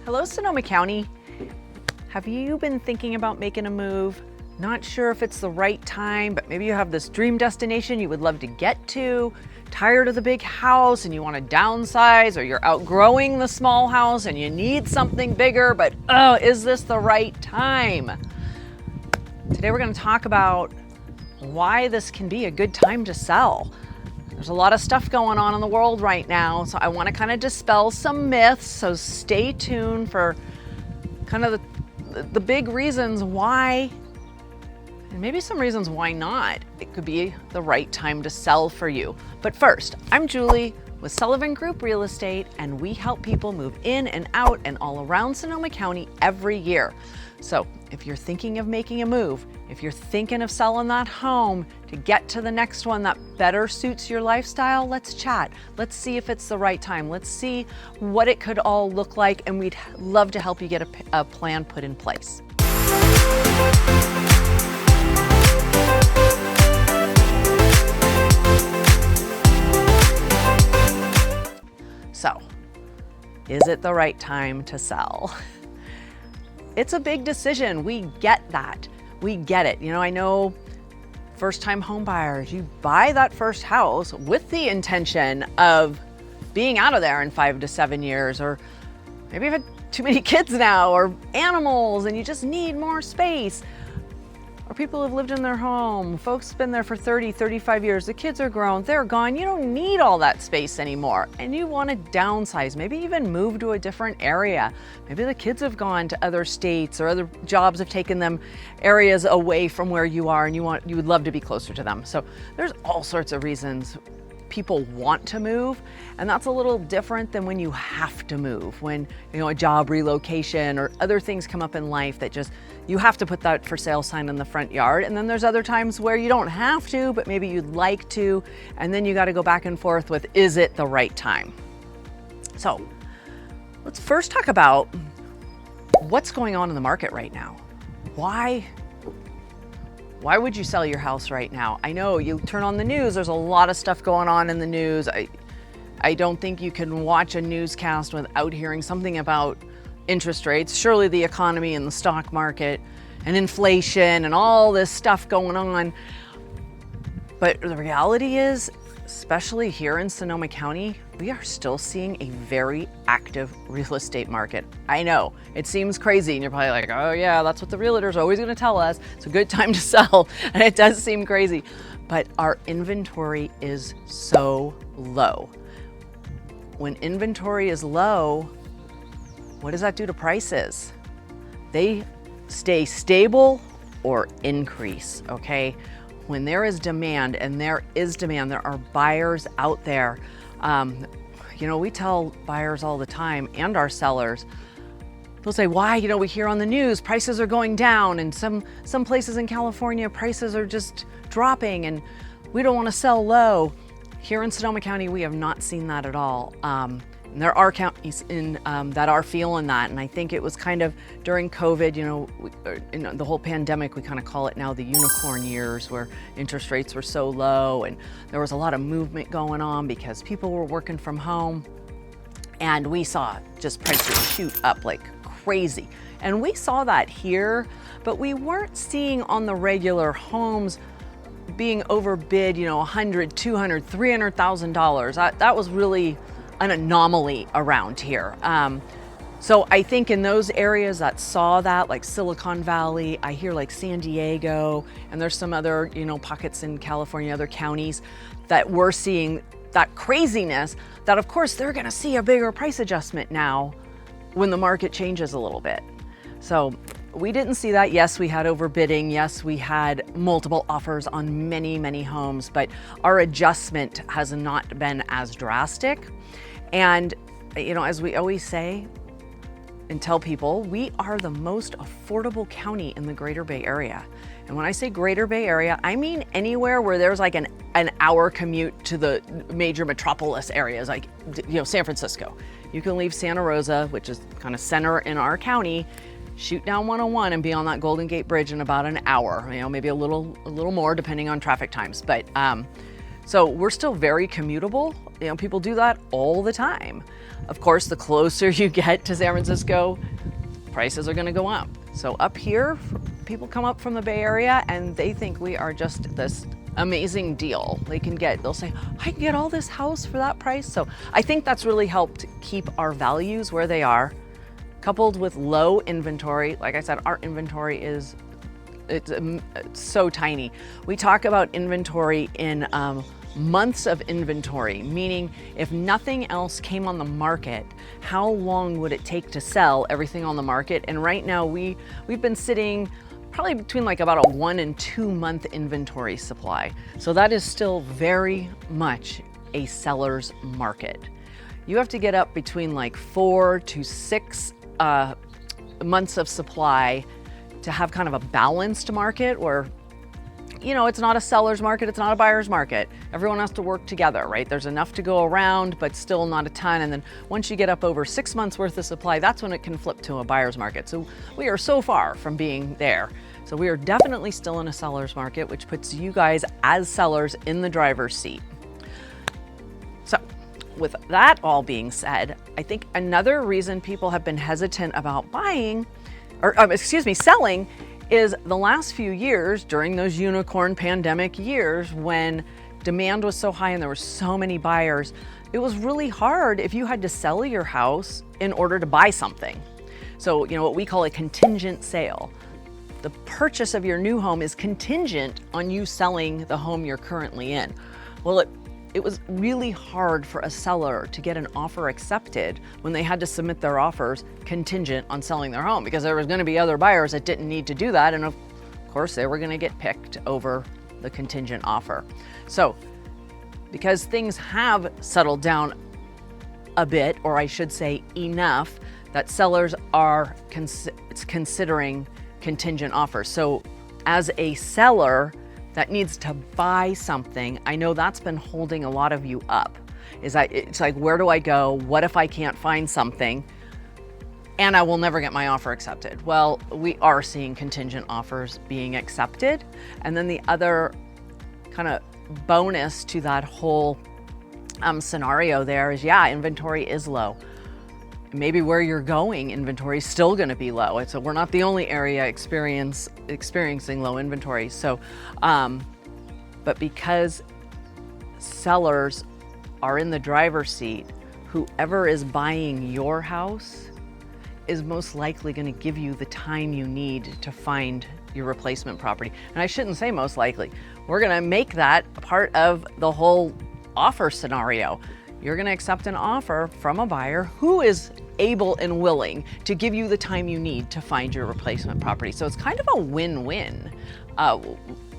Hello, Sonoma County. Have you been thinking about making a move? Not sure if it's the right time, but maybe you have this dream destination you would love to get to, tired of the big house and you want to downsize, or you're outgrowing the small house and you need something bigger, but is this the right time? Today we're going to talk about why this can be a good time to sell. There's a lot of stuff going on in the world right now, so I want to kind of dispel some myths, so stay tuned for kind of the big reasons why, and maybe some reasons why not. It could be the right time to sell for you. But first, I'm Julie with Sullivan Group Real Estate, and we help people move in and out and all around Sonoma County every year. So if you're thinking of making a move, if you're thinking of selling that home to get to the next one that better suits your lifestyle, let's chat. Let's see if it's the right time. Let's see what it could all look like, and we'd love to help you get a plan put in place. So, is it the right time to sell? It's a big decision. We get that. We get it. You know, I know first-time home buyers, you buy that first house with the intention of being out of there in 5 to 7 years, or maybe you've had too many kids now, or animals, and you just need more space. Or people have lived in their home, folks have been there for 30, 35 years, the kids are grown, they're gone, you don't need all that space anymore, and you want to downsize, maybe even move to a different area. Maybe the kids have gone to other states, or other jobs have taken them areas away from where you are, and you would love to be closer to them. So there's all sorts of reasons people want to move, and that's a little different than when you have to move, when a job relocation or other things come up in life that just you have to put that for sale sign in the front yard. And then there's other times where you don't have to, but maybe you'd like to, and then you got to go back and forth with, is it the right time? So let's first talk about what's going on in the market right now. Why would you sell your house right now? I know you turn on the news, there's a lot of stuff going on in the news. I don't think you can watch a newscast without hearing something about interest rates, surely the economy and the stock market and inflation and all this stuff going on. But the reality is, especially here in Sonoma County, we are still seeing a very active real estate market. I know, it seems crazy, and you're probably like, oh yeah, that's what the realtors are always gonna tell us. It's a good time to sell, and it does seem crazy. But our inventory is so low. When inventory is low, what does that do to prices? They stay stable or increase, okay? When there is demand, and there is demand, there are buyers out there. We tell buyers all the time, and our sellers, they'll say, why? We hear on the news prices are going down, and some places in California prices are just dropping, and we don't want to sell low. Here in Sonoma County, we have not seen that at all. And there are counties that are feeling that, and I think it was kind of during COVID, in the whole pandemic, we kind of call it now the unicorn years, where interest rates were so low and there was a lot of movement going on because people were working from home, and we saw just prices shoot up like crazy. And we saw that here, but we weren't seeing on the regular homes being overbid, $100,000, $200,000, $300,000. That was really an anomaly around here. So I think in those areas that saw that, like Silicon Valley, I hear like San Diego, and there's some other, pockets in California, other counties that we're seeing that craziness, that of course they're gonna see a bigger price adjustment now when the market changes a little bit. So we didn't see that. Yes, we had overbidding. Yes, we had multiple offers on many, many homes, but our adjustment has not been as drastic. And, as we always say and tell people, we are the most affordable county in the Greater Bay Area. And when I say Greater Bay Area, I mean anywhere where there's like an hour commute to the major metropolis areas, like, San Francisco. You can leave Santa Rosa, which is kind of center in our county, shoot down 101 and be on that Golden Gate Bridge in about an hour, maybe a little more depending on traffic times. But so we're still very commutable. People do that all the time. Of course, the closer you get to San Francisco, prices are going to go up. So up here, people come up from the Bay Area and they think we are just this amazing deal. They'll say, I can get all this house for that price. So I think that's really helped keep our values where they are, coupled with low inventory. Like I said, our inventory it's so tiny. We talk about inventory in months of inventory, meaning if nothing else came on the market, how long would it take to sell everything on the market? And right now we've been sitting probably between like about a 1 and 2 month inventory supply. So that is still very much a seller's market. You have to get up between like 4 to 6 months of supply to have kind of a balanced market where, you know, it's not a seller's market, it's not a buyer's market. Everyone has to work together, right? There's enough to go around, but still not a ton. And then once you get up over 6 months worth of supply, that's when it can flip to a buyer's market. So we are so far from being there. So we are definitely still in a seller's market, which puts you guys as sellers in the driver's seat. So with that all being said, I think another reason people have been hesitant about selling is the last few years during those unicorn pandemic years when demand was so high and there were so many buyers. It was really hard if you had to sell your house in order to buy something. So, you know, what we call a contingent sale. The purchase of your new home is contingent on you selling the home you're currently in. Well, it was really hard for a seller to get an offer accepted when they had to submit their offers contingent on selling their home, because there was going to be other buyers that didn't need to do that. And of course, they were going to get picked over the contingent offer. So because things have settled down a bit, or I should say enough, that sellers are considering contingent offers. So as a seller that needs to buy something, I know that's been holding a lot of you up. It's like, where do I go? What if I can't find something and I will never get my offer accepted? Well, we are seeing contingent offers being accepted. And then the other kind of bonus to that whole scenario there is, yeah, inventory is low. Maybe where you're going, inventory is still going to be low. So we're not the only area experiencing low inventory. So, but because sellers are in the driver's seat, whoever is buying your house is most likely going to give you the time you need to find your replacement property. And I shouldn't say most likely. We're going to make that a part of the whole offer scenario. You're going to accept an offer from a buyer who is able and willing to give you the time you need to find your replacement property. So it's kind of a win-win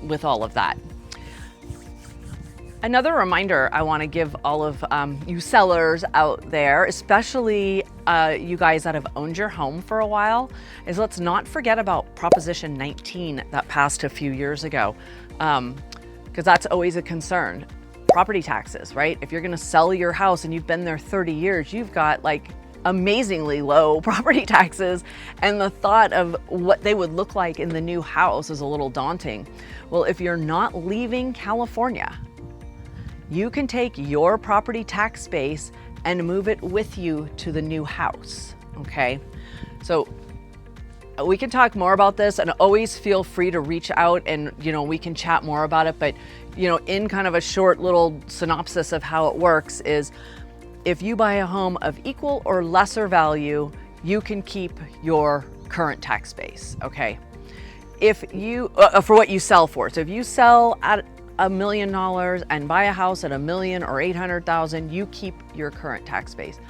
with all of that. Another reminder I want to give all of you sellers out there, especially you guys that have owned your home for a while, is let's not forget about Proposition 19 that passed a few years ago, because that's always a concern. Property taxes, right? If you're going to sell your house and you've been there 30 years, you've got like amazingly low property taxes, and the thought of what they would look like in the new house is a little daunting. Well, if you're not leaving California, you can take your property tax base and move it with you to the new house, okay? So we can talk more about this, and always feel free to reach out and, you know, we can chat more about it. But, you know, in kind of a short little synopsis of how it works is, if you buy a home of equal or lesser value, you can keep your current tax base, okay? If you, for what you sell for. So if you sell at $1 million and buy a house at $1 million or 800,000, you keep your current tax base.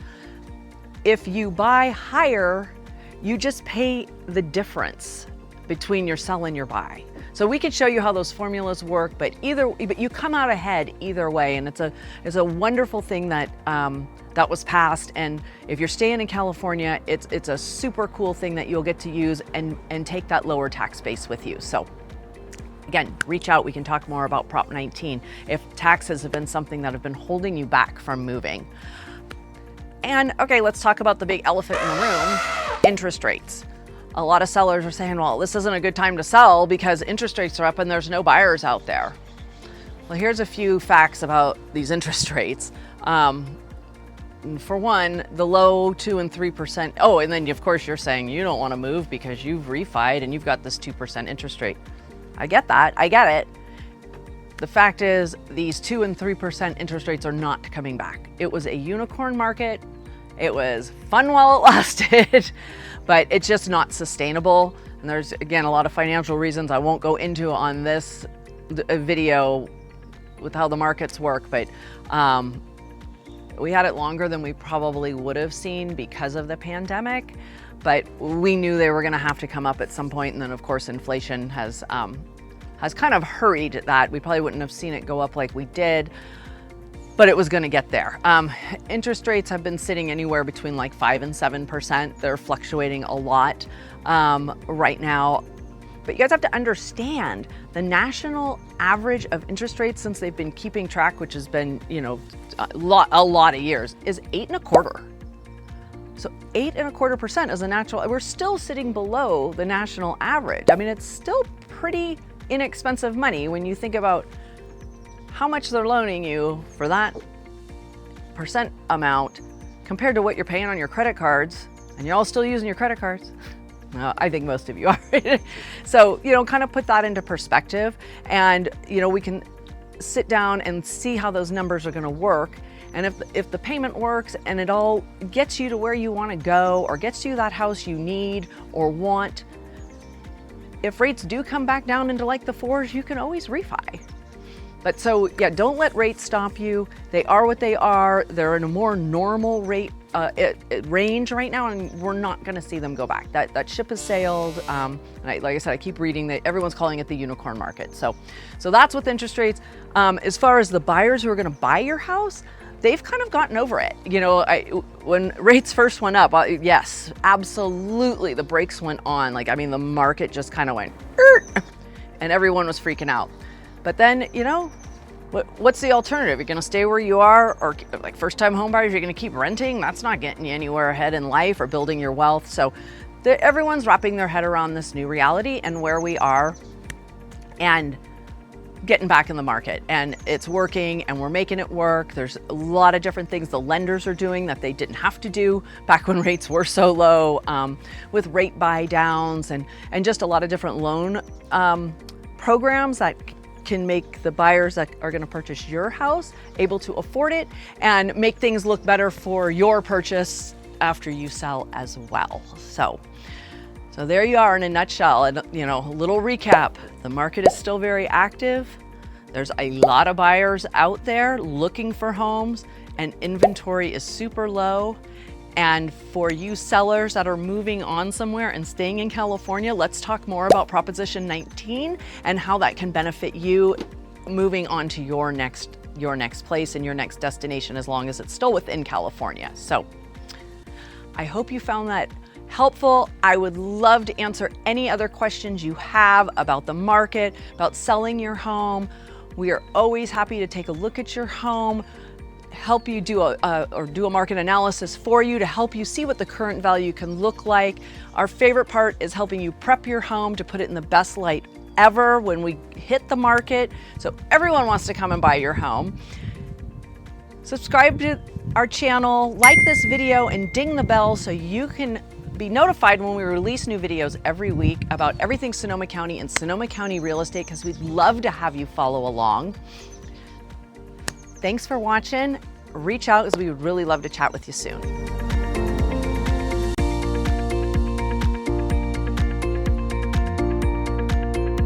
If you buy higher, you just pay the difference between your sell and your buy. So we can show you how those formulas work, but you come out ahead either way, and it's a wonderful thing that that was passed. And if you're staying in California, it's a super cool thing that you'll get to use and take that lower tax base with you. So again, reach out. We can talk more about Prop 19 if taxes have been something that have been holding you back from moving. And okay, let's talk about the big elephant in the room, interest rates. A lot of sellers are saying, well, this isn't a good time to sell because interest rates are up and there's no buyers out there. Well, here's a few facts about these interest rates. for one, the low 2 and 3%. Oh, and then of course you're saying you don't want to move because you've refied and you've got this 2% interest rate. I get that. I get it. The fact is these 2 and 3% interest rates are not coming back. It was a unicorn market. It was fun while it lasted, but it's just not sustainable. And there's, again, a lot of financial reasons I won't go into on this video with how the markets work, but we had it longer than we probably would have seen because of the pandemic, but we knew they were going to have to come up at some point. And then of course inflation has kind of hurried that. We probably wouldn't have seen it go up like we did, but it was going to get there. Interest rates have been sitting anywhere between like 5 and 7%. They're fluctuating a lot right now. But you guys have to understand the national average of interest rates since they've been keeping track, which has been, you know, a lot of years, is 8.25%. So 8.25% is a natural. We're still sitting below the national average. I mean, it's still pretty inexpensive money when you think about how much they're loaning you for that percent amount compared to what you're paying on your credit cards, and you're all still using your credit cards. Well, I think most of you are. So, you know, kind of put that into perspective, and, you know, we can sit down and see how those numbers are going to work. And if the payment works and it all gets you to where you want to go, or gets you that house you need or want, if rates do come back down into like the 4s, you can always refi. But so, yeah, don't let rates stop you. They are what they are. They're in a more normal rate range right now, and we're not going to see them go back. That ship has sailed. And like I said, I keep reading that everyone's calling it the unicorn market. So that's with interest rates. As far as the buyers who are going to buy your house, they've kind of gotten over it. You know, when rates first went up, yes, absolutely, the brakes went on. Like, I mean, the market just kind of went, and everyone was freaking out. But then, you know, what's the alternative? You're going to stay where you are, or like first-time home buyers, you're going to keep renting? That's not getting you anywhere ahead in life or building your wealth. So everyone's wrapping their head around this new reality and where we are, and getting back in the market, and it's working, and we're making it work. There's a lot of different things the lenders are doing that they didn't have to do back when rates were so low, with rate buy downs and just a lot of different loan programs that can make the buyers that are going to purchase your house able to afford it and make things look better for your purchase after you sell as well. So there you are in a nutshell. And, you know, a little recap: the market is still very active. There's a lot of buyers out there looking for homes, and inventory is super low. And for you sellers that are moving on somewhere and staying in California, let's talk more about Proposition 19 and how that can benefit you moving on to your next place and your next destination, as long as it's still within California. So I hope you found that helpful. I would love to answer any other questions you have about the market, about selling your home. We are always happy to take a look at your home, help you do a market analysis for you to help you see what the current value can look like. Our favorite part is helping you prep your home to put it in the best light ever when we hit the market. So everyone wants to come and buy your home. Subscribe to our channel, like this video, and ding the bell so you can be notified when we release new videos every week about everything Sonoma County and Sonoma County real estate, because we'd love to have you follow along. Thanks for watching. Reach out, as we would really love to chat with you soon.